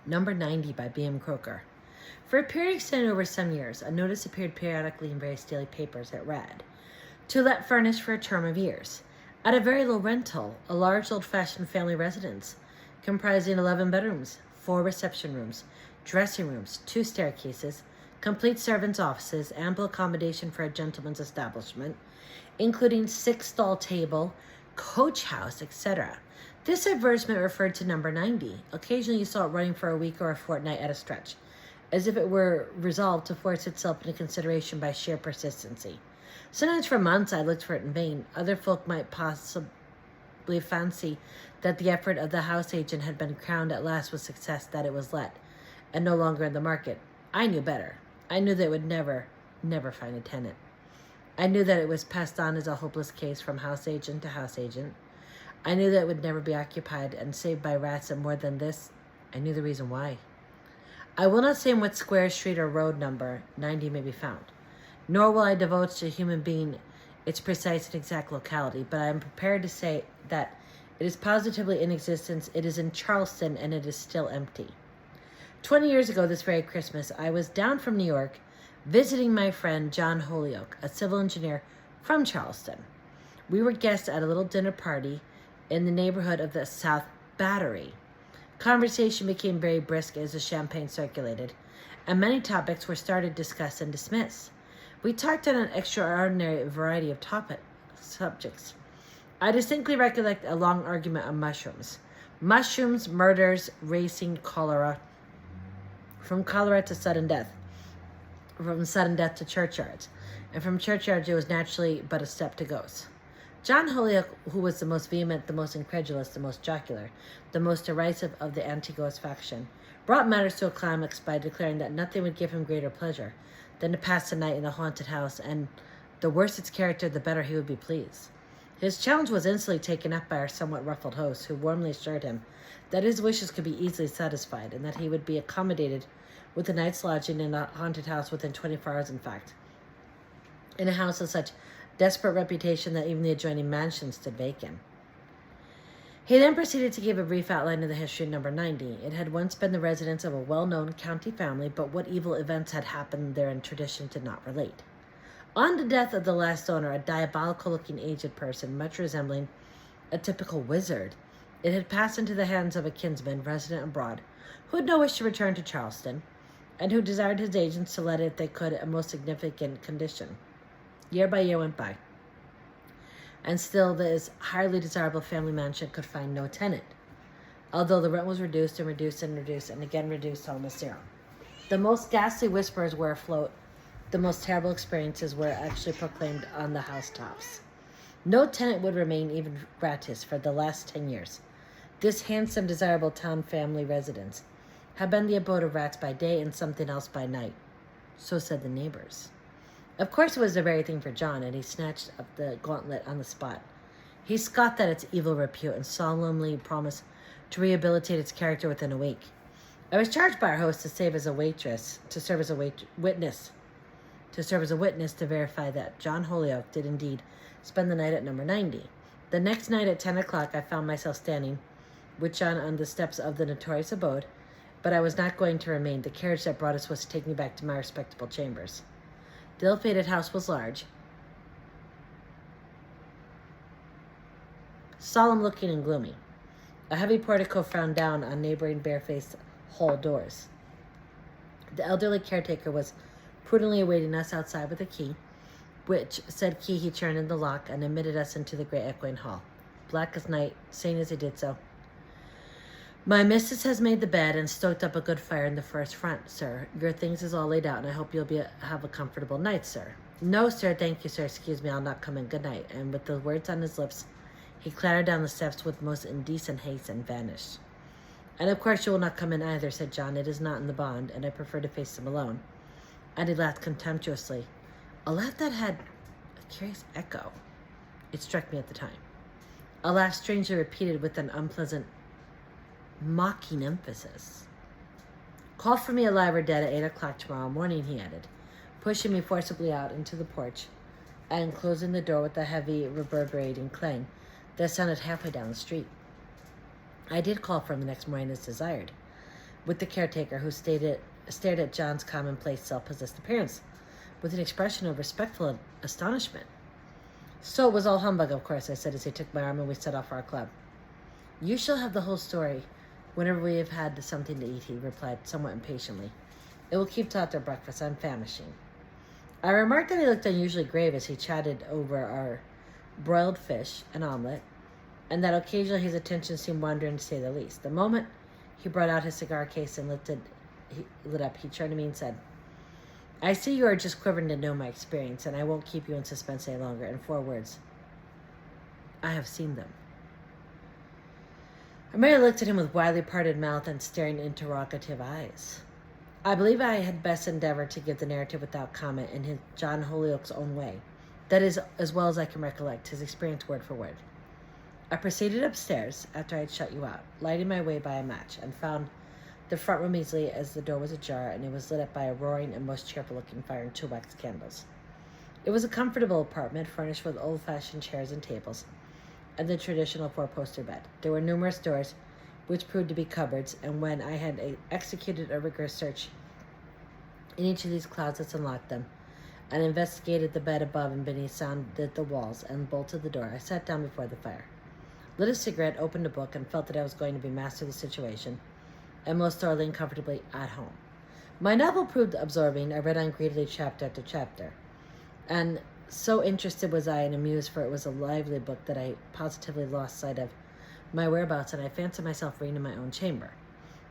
Number 90 by B.M. Croker. For a period extended over some years, a notice appeared periodically in various daily papers that read, "To let furnished for a term of years. At a very low rental, a large old-fashioned family residence, comprising 11 bedrooms, 4 reception rooms, dressing rooms, 2 staircases, complete servants' offices, ample accommodation for a gentleman's establishment, including 6-stall table, coach house, etc." This advertisement referred to number 90. Occasionally you saw it running for a week or a fortnight at a stretch, as if it were resolved to force itself into consideration by sheer persistency. Sometimes for months I looked for it in vain. Other folk might possibly fancy that the effort of the house agent had been crowned at last with success, that it was let, and no longer in the market. I knew better. I knew that it would never find a tenant. I knew that it was passed on as a hopeless case from house agent to house agent. I knew that it would never be occupied and saved by rats, and more than this, I knew the reason why. I will not say in what square, street, or road number 90 may be found, nor will I divulge to a human being its precise and exact locality, but I am prepared to say that it is positively in existence. It is in Charleston, and it is still empty. 20 years ago this very Christmas, I was down from New York visiting my friend John Holyoke, a civil engineer from Charleston. We were guests at a little dinner party in the neighborhood of the South Battery. Conversation became very brisk as the champagne circulated, and many topics were started, discussed, and dismissed. We talked on an extraordinary variety of subjects. I distinctly recollect a long argument on mushrooms. Mushrooms, murders, racing, cholera, from cholera to sudden death, from sudden death to churchyards, and from churchyards it was naturally but a step to ghosts. John Holyoke, who was the most vehement, the most incredulous, the most jocular, the most derisive of the anti-ghost faction, brought matters to a climax by declaring that nothing would give him greater pleasure than to pass the night in the haunted house, and the worse its character, the better he would be pleased. His challenge was instantly taken up by our somewhat ruffled host, who warmly assured him that his wishes could be easily satisfied, and that he would be accommodated with a night's lodging in a haunted house within 24 hours, in fact, in a house of such desperate reputation that even the adjoining mansion stood vacant. He then proceeded to give a brief outline of the history of number 90. It had once been the residence of a well-known county family, but what evil events had happened there in tradition did not relate. On the death of the last owner, a diabolical-looking aged person, much resembling a typical wizard, it had passed into the hands of a kinsman resident abroad, who had no wish to return to Charleston, and who desired his agents to let it, if they could, a most significant condition. Year by year went by, and still this highly desirable family mansion could find no tenant, although the rent was reduced and reduced and reduced and again reduced to almost zero. The most ghastly whispers were afloat. The most terrible experiences were actually proclaimed on the housetops. No tenant would remain, even gratis, for the last 10 years. This handsome, desirable town family residence had been the abode of rats by day and something else by night. So said the neighbors. Of course it was the very thing for John, and he snatched up the gauntlet on the spot. He scoffed at its evil repute and solemnly promised to rehabilitate its character within a week. I was charged by our host to serve as a witness to verify that John Holyoke did indeed spend the night at number 90. The next night at 10 o'clock, I found myself standing with John on the steps of the notorious abode, but I was not going to remain. The carriage that brought us was to take me back to my respectable chambers. The ill-fated house was large, solemn-looking and gloomy. A heavy portico frowned down on neighboring barefaced hall doors. The elderly caretaker was prudently awaiting us outside with a key, which said key he turned in the lock and admitted us into the great echoing hall, black as night, saying as he did so, "My missus has made the bed and stoked up a good fire in the first front, sir. Your things is all laid out, and I hope you'll have a comfortable night, sir." "No, sir, thank you, sir. Excuse me, I'll not come in. Good night." And with the words on his lips, he clattered down the steps with most indecent haste and vanished. "And of course you will not come in either," said John. "It is not in the bond, and I prefer to face him alone." And he laughed contemptuously, a laugh that had a curious echo. It struck me at the time. A laugh strangely repeated with an unpleasant, mocking emphasis. "Call for me alive or dead at 8 o'clock tomorrow morning," he added, pushing me forcibly out into the porch and closing the door with a heavy, reverberating clang that sounded halfway down the street. I did call for him the next morning as desired, with the caretaker, who stared at John's commonplace, self-possessed appearance with an expression of respectful astonishment. "So it was all humbug, of course," I said as he took my arm and we set off for our club. "You shall have the whole story whenever we have had something to eat," he replied somewhat impatiently. "It will keep till after breakfast. I'm famishing." I remarked that he looked unusually grave as he chatted over our broiled fish and omelet, and that occasionally his attention seemed wandering, to say the least. The moment he brought out his cigar case and lit up, he turned to me and said, "I see you are just quivering to know my experience, and I won't keep you in suspense any longer. In 4 words, I have seen them." I merely looked at him with widely parted mouth and staring interrogative eyes. I believe I had best endeavor to give the narrative without comment in his John Holyoke's own way. That is, as well as I can recollect his experience word for word. I proceeded upstairs after I had shut you out, lighting my way by a match, and found the front room easily, as the door was ajar and it was lit up by a roaring and most cheerful-looking fire and 2 wax candles. It was a comfortable apartment, furnished with old-fashioned chairs and tables, and the traditional 4-poster bed. There were numerous doors, which proved to be cupboards, and when I had executed a rigorous search in each of these closets and locked them, and investigated the bed above and beneath, sounded the walls, and bolted the door, I sat down before the fire, lit a cigarette, opened a book, and felt that I was going to be master of the situation, and most thoroughly and comfortably at home. My novel proved absorbing. I read on greedily chapter after chapter, and so interested was I and amused, for it was a lively book, that I positively lost sight of my whereabouts, and I fancied myself reading in my own chamber.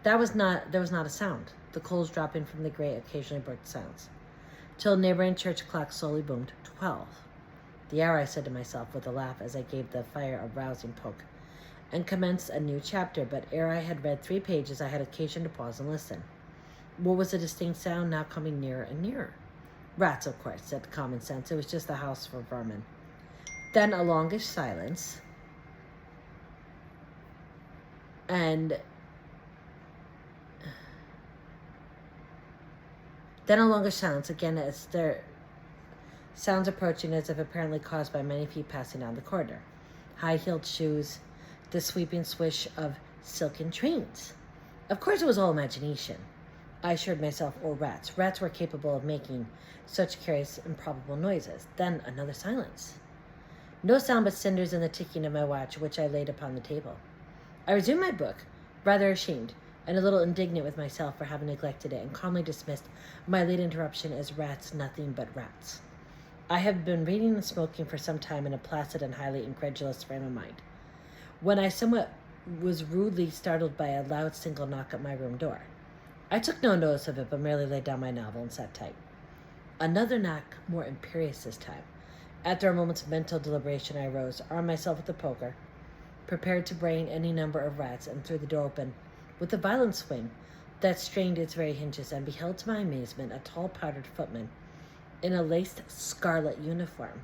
There was not a sound. The coals dropping from the grate occasionally broke the silence, till a neighboring church clock slowly boomed 12. "The hour," I said to myself with a laugh as I gave the fire a rousing poke, and commenced a new chapter. But ere I had read 3 pages, I had occasion to pause and listen. What was a distinct sound now coming nearer and nearer? "Rats, of course," said common sense. It was just a house for vermin. Then a longish silence, and again, as there sounds approaching, as if apparently caused by many feet passing down the corridor. High-heeled shoes, the sweeping swish of silken trains. Of course it was all imagination, I assured myself, or rats. Rats were capable of making such curious, improbable noises. Then another silence. No sound but cinders and the ticking of my watch, which I laid upon the table. I resumed my book, rather ashamed, and a little indignant with myself for having neglected it, and calmly dismissed my late interruption as rats, nothing but rats. I have been reading and smoking for some time in a placid and highly incredulous frame of mind, when I somewhat was rudely startled by a loud single knock at my room door. I took no notice of it, but merely laid down my novel and sat tight. Another knock, more imperious this time. After a moment's mental deliberation, I rose, armed myself with the poker, prepared to brain any number of rats, and threw the door open with a violent swing that strained its very hinges, and beheld to my amazement a tall powdered footman in a laced scarlet uniform,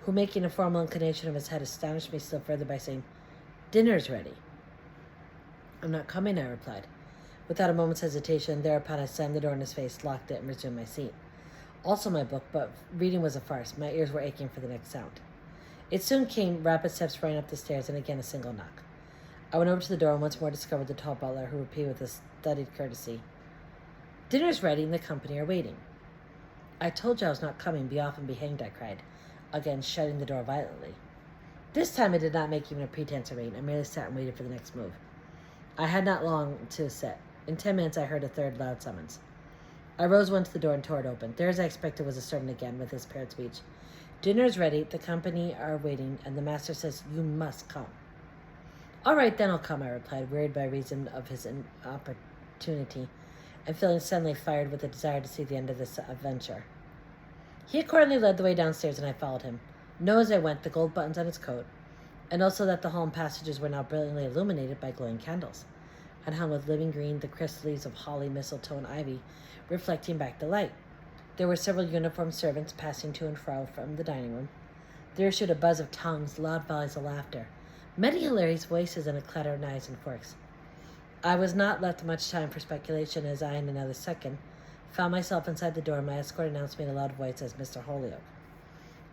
who, making a formal inclination of his head, astonished me still further by saying, "Dinner's ready." "I'm not coming," I replied, without a moment's hesitation. Thereupon I slammed the door in his face, locked it, and resumed my seat. Also my book, but reading was a farce. My ears were aching for the next sound. It soon came, rapid steps running up the stairs, and again a single knock. I went over to the door and once more discovered the tall butler, who repeated with a studied courtesy, "Dinner's ready and the company are waiting." "I told you I was not coming. Be off and be hanged," I cried, again shutting the door violently. This time I did not make even a pretense of rain. I merely sat and waited for the next move. I had not long to sit. In 10 minutes I heard a third loud summons. I rose, went to the door, and tore it open. There, as I expected, was a servant again, with his parrot speech. "Dinner is ready, the company are waiting, and the master says you must come." "All right, then I'll come," I replied, wearied by reason of his inopportunity, and feeling suddenly fired with a desire to see the end of this adventure. He accordingly led the way downstairs, and I followed him, know as I went the gold buttons on his coat, and also that the hall and passages were now brilliantly illuminated by glowing candles, and hung with living green, the crisp leaves of holly, mistletoe, and ivy reflecting back the light. There were several uniformed servants passing to and fro from the dining room. There issued a buzz of tongues, loud volleys of laughter, many hilarious voices, and a clatter of knives and forks. I was not left much time for speculation, as I, in another second, found myself inside the door, and my escort announced me in a loud voice as Mr. Holyoke.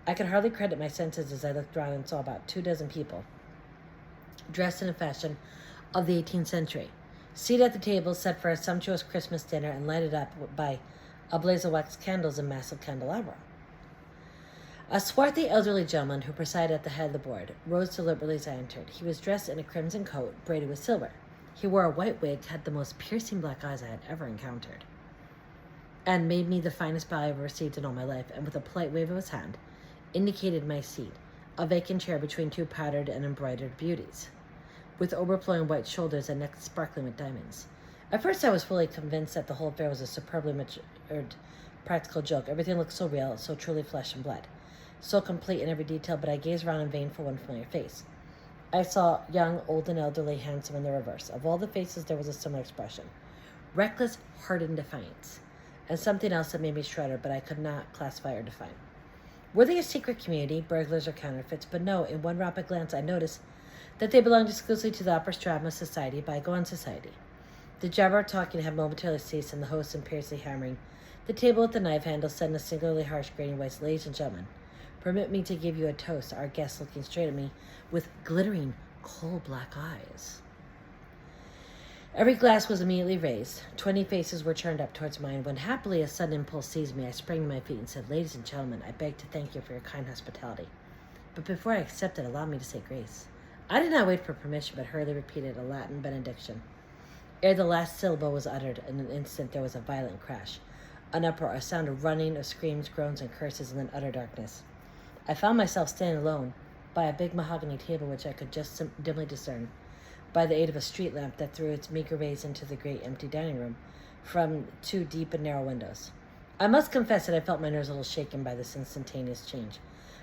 I could hardly credit my senses as I looked round and saw about 24 people, dressed in a fashion of the 18th century. Seated at the table set for a sumptuous Christmas dinner and lighted up by a blaze of wax candles and massive candelabra. A swarthy elderly gentleman who presided at the head of the board rose deliberately as I entered. He was dressed in a crimson coat braided with silver. He wore a white wig, had the most piercing black eyes I had ever encountered, and made me the finest bow I ever received in all my life, and with a polite wave of his hand, indicated my seat, a vacant chair between two powdered and embroidered beauties, with overflowing white shoulders and necks sparkling with diamonds. At first I was fully convinced that the whole affair was a superbly matured practical joke. Everything looked so real, so truly flesh and blood, so complete in every detail, but I gazed around in vain for one familiar face. I saw young, old, and elderly, handsome in the reverse. Of all the faces, there was a similar expression. Reckless, hardened defiance. And something else that made me shudder, but I could not classify or define. Were they a secret community, burglars or counterfeits? But no, in one rapid glance I noticed that they belonged exclusively to the upper stratum of society, bygone society. The jabber talking had momentarily ceased, and the host imperiously hammering the table with the knife handle said in a singularly harsh, grating voice, "Ladies and gentlemen, permit me to give you a toast," our guest looking straight at me with glittering, coal-black eyes. Every glass was immediately raised. 20 faces were turned up towards mine, when happily a sudden impulse seized me. I sprang to my feet and said, "Ladies and gentlemen, I beg to thank you for your kind hospitality. But before I accept it, allow me to say grace." I did not wait for permission, but hurriedly repeated a Latin benediction. Ere the last syllable was uttered, in an instant there was a violent crash, an uproar, a sound of running, of screams, groans, and curses, and then utter darkness. I found myself standing alone by a big mahogany table which I could just dimly discern, by the aid of a street lamp that threw its meager rays into the great empty dining room from two deep and narrow windows. I must confess that I felt my nerves a little shaken by this instantaneous change,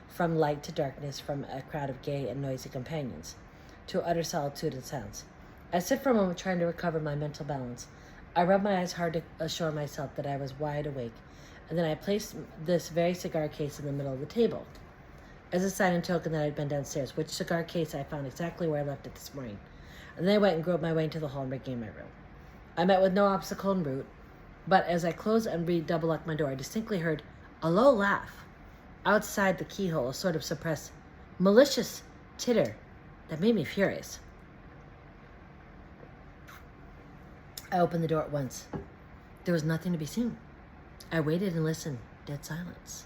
from light to darkness, from a crowd of gay and noisy companions to utter solitude and silence. I stood for a moment trying to recover my mental balance. I rubbed my eyes hard to assure myself that I was wide awake, and then I placed this very cigar case in the middle of the table, as a sign and token that I had been downstairs, which cigar case I found exactly where I left it this morning. And then I went and groped my way into the hall and regained my room. I met with no obstacle en route, but as I closed and redouble-locked my door, I distinctly heard a low laugh outside the keyhole, a sort of suppressed, malicious titter that made me furious. I opened the door at once. There was nothing to be seen. I waited and listened, dead silence.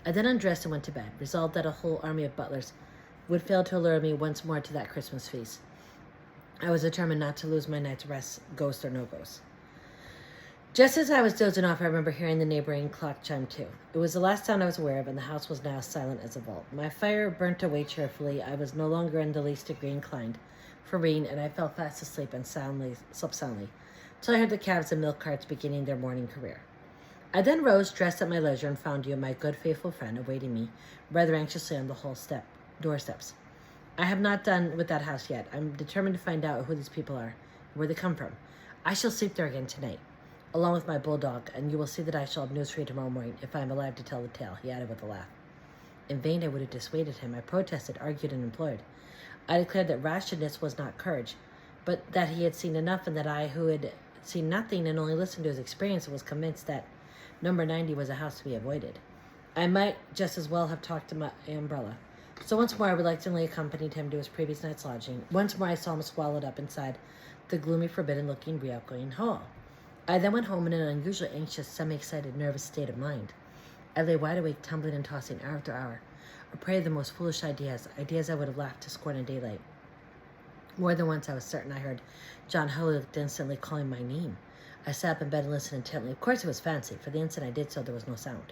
I then undressed and went to bed, resolved that a whole army of butlers would fail to allure me once more to that Christmas feast. I was determined not to lose my night's rest, ghost or no ghost. Just as I was dozing off, I remember hearing the neighboring clock chime too. It was the last sound I was aware of, and the house was now silent as a vault. My fire burnt away cheerfully. I was no longer in the least degree inclined for reading, and I fell fast asleep and slept soundly, till I heard the cabs and milk carts beginning their morning career. I then rose, dressed at my leisure, and found you, my good, faithful friend, awaiting me, rather anxiously on the doorsteps. I have not done with that house yet. I'm determined to find out who these people are, and where they come from. I shall sleep there again tonight, along with my bulldog, and you will see that I shall have news for you tomorrow morning, if I am alive to tell the tale," he added with a laugh. In vain I would have dissuaded him. I protested, argued, and implored. I declared that rashness was not courage, but that he had seen enough, and that I, who had seen nothing and only listened to his experience, was convinced that number 90 was a house to be avoided. I might just as well have talked to my umbrella. So once more I reluctantly accompanied him to his previous night's lodging. Once more I saw him swallowed up inside the gloomy, forbidden-looking Victorian hall. I then went home in an unusually anxious, semi-excited, nervous state of mind. I lay wide awake, tumbling and tossing hour after hour, a prey of the most foolish ideas I would have laughed to scorn in daylight. More than once I was certain I heard John Holyoke instantly calling my name. I sat up in bed and listened intently. Of course it was fancy. For the instant I did so, there was no sound.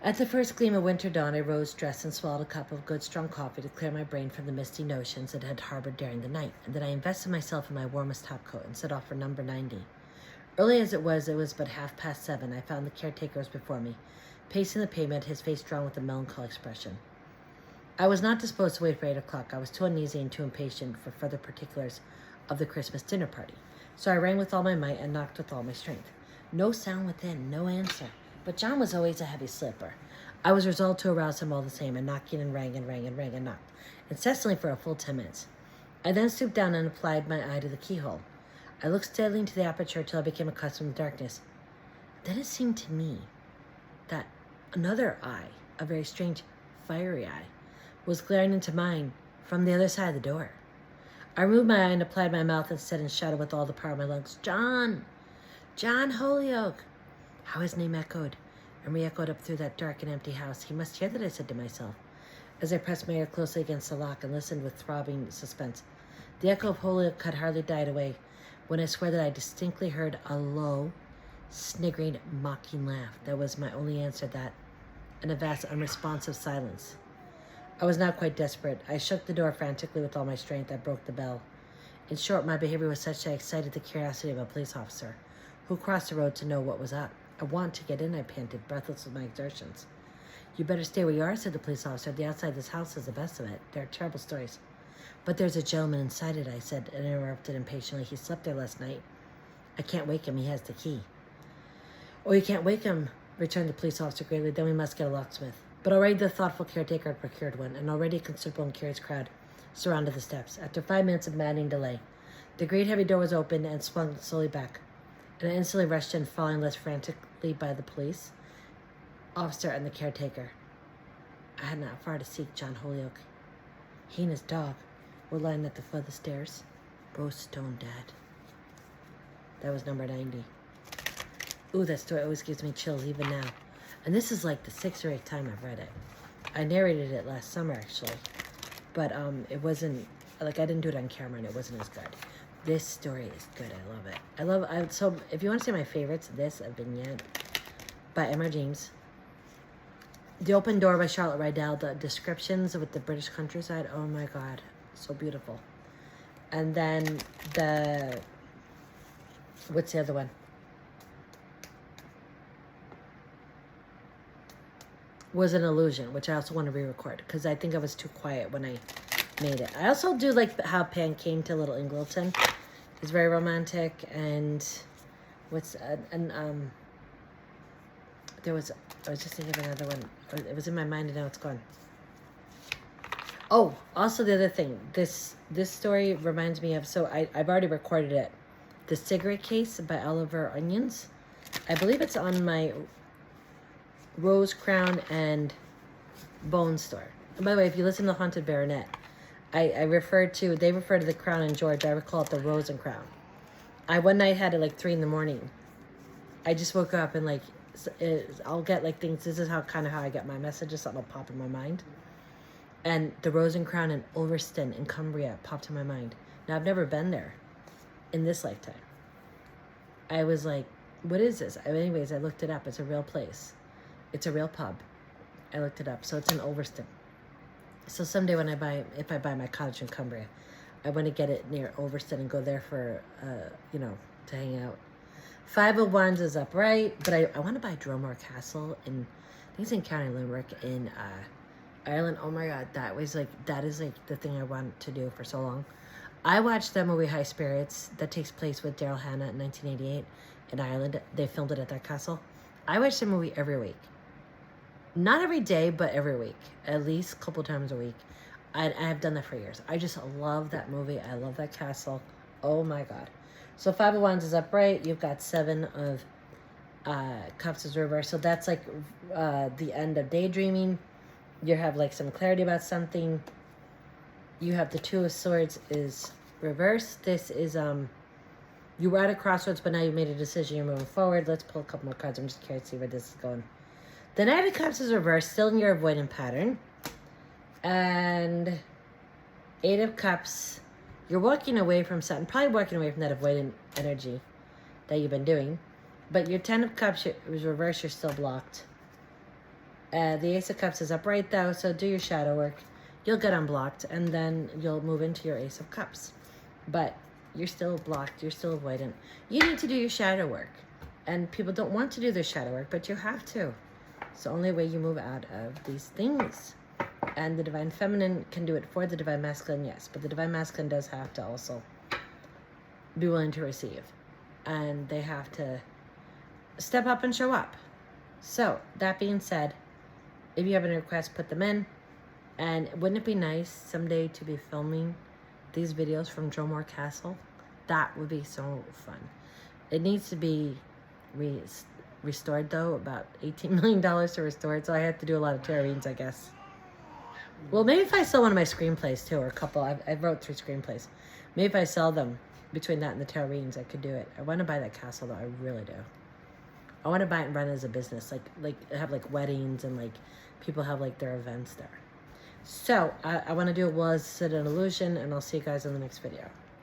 At the first gleam of winter dawn, I rose, dressed, and swallowed a cup of good strong coffee to clear my brain from the misty notions that had harbored during the night, and then I invested myself in my warmest topcoat and set off for number 90. Early as it was but 7:30. I found the caretaker before me, pacing the pavement, his face drawn with a melancholy expression. I was not disposed to wait for 8 o'clock. I was too uneasy and too impatient for further particulars of the Christmas dinner party. So I rang with all my might and knocked with all my strength. No sound within, no answer. But John was always a heavy sleeper. I was resolved to arouse him all the same, and knocking and rang and rang and rang and knocked, incessantly for a full 10 minutes. I then stooped down and applied my eye to the keyhole. I looked steadily into the aperture till I became accustomed to darkness. Then it seemed to me that another eye, a very strange, fiery eye, was glaring into mine from the other side of the door. I removed my eye and applied my mouth instead and shouted with all the power of my lungs, John! John Holyoke! How his name echoed and re-echoed up through that dark and empty house. He must hear that, I said to myself, as I pressed my ear closely against the lock and listened with throbbing suspense. The echo of Holyoke had hardly died away when I swear that I distinctly heard a low, sniggering, mocking laugh. That was my only answer, that, and a vast, unresponsive silence. I was now quite desperate. I shook the door frantically with all my strength. I broke the bell. In short, my behavior was such that I excited the curiosity of a police officer who crossed the road to know what was up. I want to get in, I panted, breathless with my exertions. You better stay where you are, said the police officer. The outside of this house is the best of it. There are terrible stories. But there's a gentleman inside it, I said, and interrupted impatiently. He slept there last night. I can't wake him. He has the key. Oh, you can't wake him, returned the police officer gravely. Then we must get a locksmith. But already the thoughtful caretaker had procured one, and already a considerable and curious crowd surrounded the steps. After 5 minutes of maddening delay, the great heavy door was opened and swung slowly back, and I instantly rushed in, following less frantically by the police officer and the caretaker. I had not far to seek John Holyoke. He and his dog were lying at the foot of the stairs, both stone dead. That was number 90. Ooh, that story always gives me chills even now. And this is like the 6th or 8th time I've read it. I narrated it last summer, actually. But it wasn't, like, I didn't do it on camera and it wasn't as good. This story is good. I love it. So if you want to say my favorites, this, A Vignette by Emma James. The Open Door by Charlotte Rydell. The descriptions with the British countryside. Oh my God. So beautiful. And then what's the other one? Was an Illusion, which I also want to re-record because I think I was too quiet when I made it. I also do like how Pan came to Little Ingleton. It's very romantic, and I was just thinking of another one. It was in my mind and now it's gone. Oh, also the other thing, this story reminds me of, so I've already recorded it, The Cigarette Case by Oliver Onions. I believe it's on my Rose Crown and Bone store. And by the way, if you listen to Haunted Baronet, they refer to the Crown and George. I would call it the Rose and Crown. I one night had it like 3 a.m. I just woke up and like, I'll get like things. This is how I get my messages. Something will pop in my mind. And the Rose and Crown in Ulverston in Cumbria popped in my mind. Now I've never been there in this lifetime. I was like, what is this? Anyways, I looked it up. It's a real place. It's a real pub. I looked it up. So it's in Ulverston. So someday when if I buy my cottage in Cumbria, I want to get it near Ulverston and go there for, to hang out. 501s is upright, but I want to buy Dromore Castle I think it's in County Limerick in Ireland. Oh my God, that is like the thing I want to do for so long. I watched that movie High Spirits that takes place with Daryl Hannah in 1988 in Ireland. They filmed it at that castle. I watch the movie every week. Not every day, but every week. At least a couple times a week. I have done that for years. I just love that movie. I love that castle. Oh my God. So 5 of Wands is upright. You've got 7 of Cups is reversed. So that's like the end of daydreaming. You have like some clarity about something. You have the 2 of Swords is reversed. This is, you were at a crossroads, but now you've made a decision. You're moving forward. Let's pull a couple more cards. I'm just curious to see where this is going. The Knight of Cups is reversed, still in your avoidant pattern. And 8 of Cups, you're walking away from something, probably walking away from that avoidant energy that you've been doing. But your 10 of Cups is reversed, you're still blocked. The Ace of Cups is upright though, so do your shadow work. You'll get unblocked, and then you'll move into your Ace of Cups. But you're still blocked, you're still avoidant. You need to do your shadow work. And people don't want to do their shadow work, but you have to. It's the only way you move out of these things. And the Divine Feminine can do it for the Divine Masculine, yes. But the Divine Masculine does have to also be willing to receive. And they have to step up and show up. So, that being said, if you have any requests, put them in. And wouldn't it be nice someday to be filming these videos from Dromore Castle? That would be so fun. It needs to be restored though, about $18 million to restore it, so I have to do a lot of tarot readings, I guess. Well, maybe if I sell one of my screenplays too, or a couple. I wrote 3 screenplays. Maybe if I sell them between that and the tarot readings, I could do it. I want to buy that castle though. I really do. I want to buy it and run it as a business, like have like weddings and like people have like their events there. So I want to do it was an illusion, and I'll see you guys in the next video.